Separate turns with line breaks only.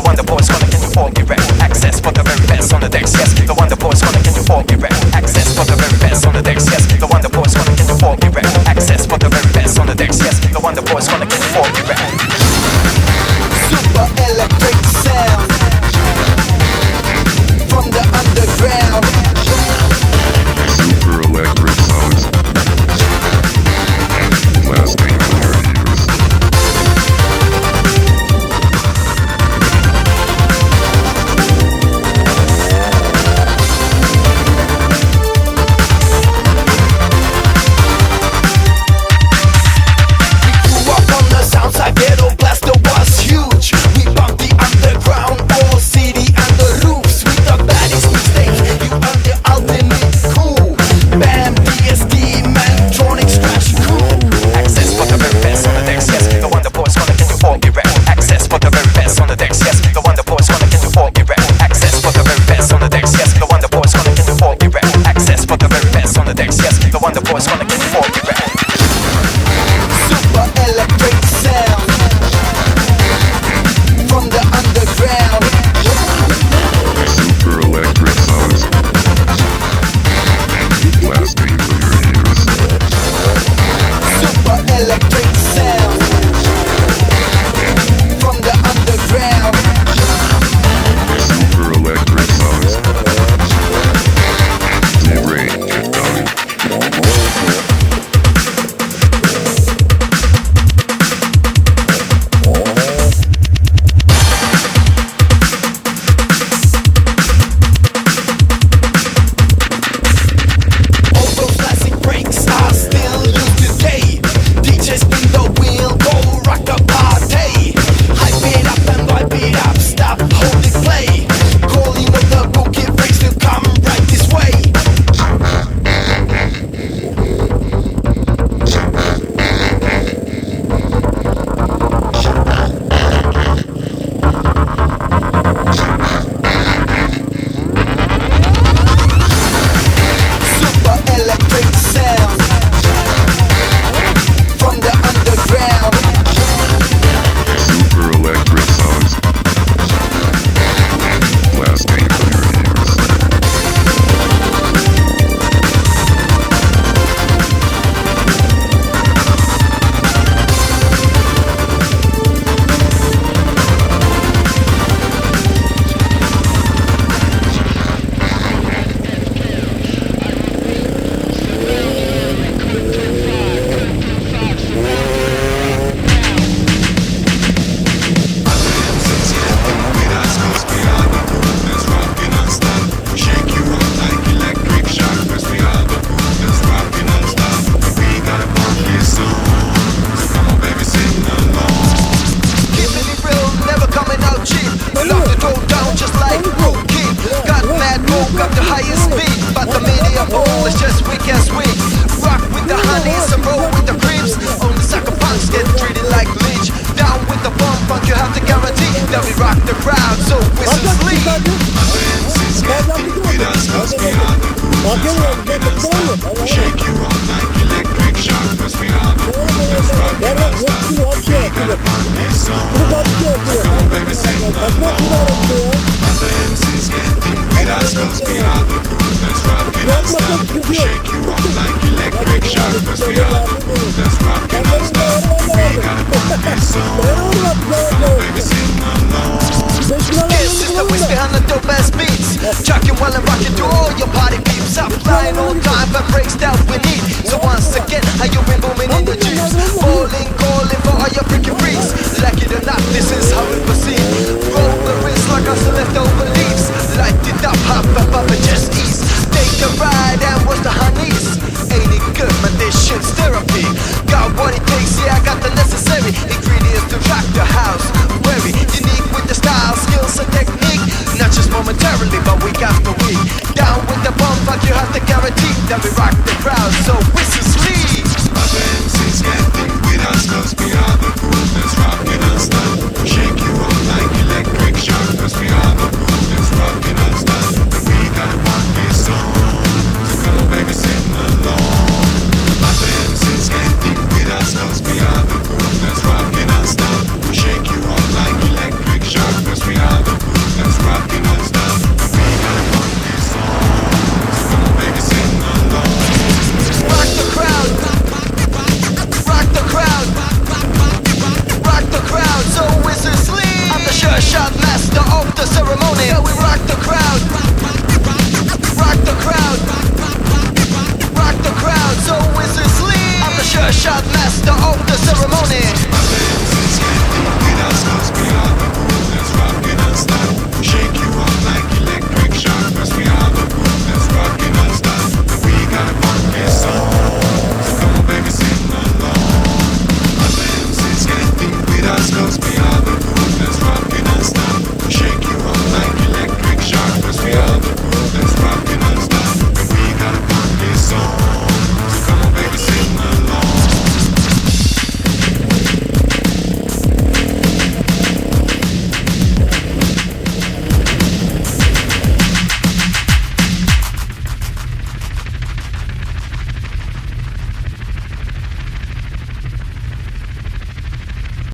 Wonder Boys gonna get you for erect access for the very best on the decks. Yes, the Wonder Boys gonna get you for erect access for the very best on the decks. Yes, the Wonder Boys gonna get you for erect access for the very best on the decks. Yes, the Wonder Boys gonna get you for erect.
Super electric sound from the underground.
Super electric sounds lasting in your ears.
Flying on time, but breaks down we need. So once again, are you